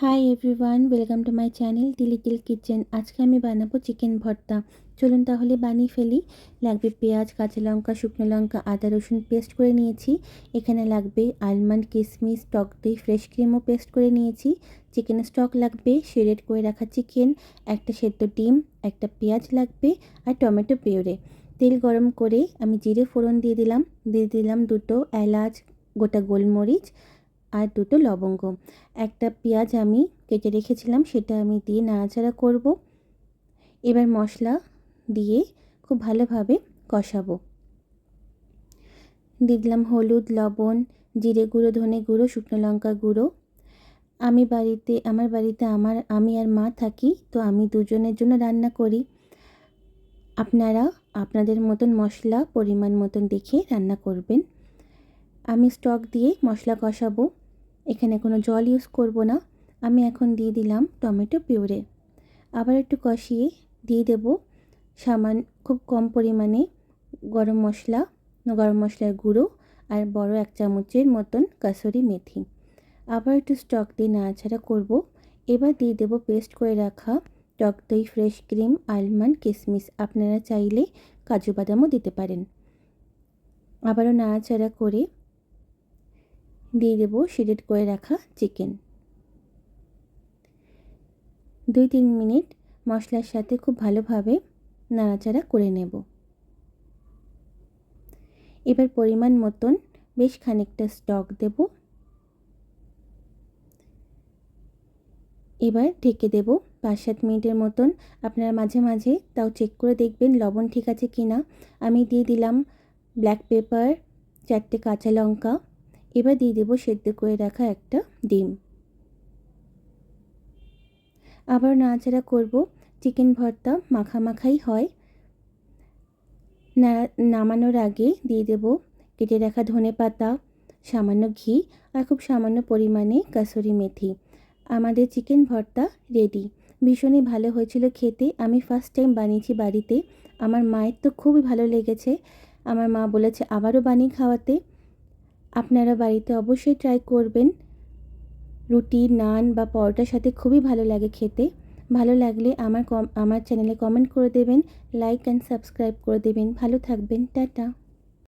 Hi everyone, welcome to my channel the little kitchen. আজকে আমি বানাবো চিকেন ভর্তা। চলুন তাহলে বানিয়ে ফেলি। লাগবে পেঁয়াজ, কাঁচা লঙ্কা, শুকনো লঙ্কা, আদা রসুন পেস্ট করে নিয়েছি। এখানে লাগবে আলমন্ড, কিশমিশ, টক দই, ফ্রেশ ক্রিমও পেস্ট করে নিয়েছি। চিকেন স্টক লাগবে, শ্রেডেড করে রাখা চিকেন, একটা সেদ্ধ ডিম, একটা পেঁয়াজ লাগবে আর টমেটো পিউরে। তেল গরম করে আমি জিরে ফোড়ন দিয়ে দিলাম দুটো এলাচ, গোটা গোলমরিচ আর দুটো লবঙ্গ। একটা পেঁয়াজ আমি কেটে রেখেছিলাম, সেটা আমি দিয়ে নাড়াচাড়া করব। এবার মশলা দিয়ে খুব ভালোভাবে কষাবো। দিয়ে দিলাম হলুদ, লবণ, জিরে গুঁড়ো, ধনে গুঁড়ো, শুকনো লঙ্কা গুঁড়ো। আমার বাড়িতে আমি আর মা থাকি, তো আমি দুজনের জন্য রান্না করি। আপনারা আপনাদের মতন মশলা পরিমাণ মতন দেখে রান্না করবেন। আমি স্টক দিয়ে মশলা কষাবো, এখানে কোনো জল ইউজ করব না। আমি এখন দিয়ে দিলাম টমেটো পিউরে। আবার একটু কষিয়ে দিয়ে দেব খুব কম পরিমাণে গরম মশলার গুঁড়ো আর বড় 1 চামচের মতন কাসুরি মেথি। আবার একটু স্টক দিয়ে নাড়াচাড়া করব। এবার দিয়ে দেব পেস্ট করে রাখা টক দই, ফ্রেশ ক্রিম, আলমন্ড, কিশমিশ। আপনারা চাইলে কাজু বাদামও দিতে পারেন। আবারও নাড়াচাড়া করে দিয়ে দেব শ্রেডেড করে রাখা চিকেন। 2-3 মিনিট মশলার সাথে খুব ভালোভাবে নাড়াচাড়া করে নেব। এবার পরিমাণ মতন বেশ খানিকটা স্টক দেব। এবার ঢেকে দেব 5-7 মিনিটের মতন। আপনারা মাঝে মাঝে তাও চেক করে দেখবেন লবণ ঠিক আছে কিনা। আমি দিয়ে দিলাম ব্ল্যাক পেপার, 4টে কাঁচা লঙ্কা। এবার দিয়ে দেব সেদ্ধ করে রাখা একটা ডিম। আবার নাড়াচাড়া করব। চিকেন ভর্তা মাখাই হয়। নামানোর আগে দিয়ে দেব কেটে রাখা ধনেপাতা, সামান্য ঘি আর খুব সামান্য পরিমাণে কাসুরি মেথি। আমাদের চিকেন ভর্তা রেডি। ভীষণই ভালো হয়েছিল খেতে। আমি ফার্স্ট টাইম বানিয়েছি বাড়িতে। আমার মায়ের তো খুবই ভালো লেগেছে। আমার মা বলেছে আবারও বানিয়ে খাওয়াতে। আপনারা বাড়িতে অবশ্যই ট্রাই করবেন। রুটি, নান বা পরোটার সাথে খুবই ভালো লাগে খেতে। ভালো লাগলে আমার চ্যানেলে কমেন্ট করে দেবেন, লাইক অ্যান্ড সাবস্ক্রাইব করে দেবেন। ভালো থাকবেন, টাটা।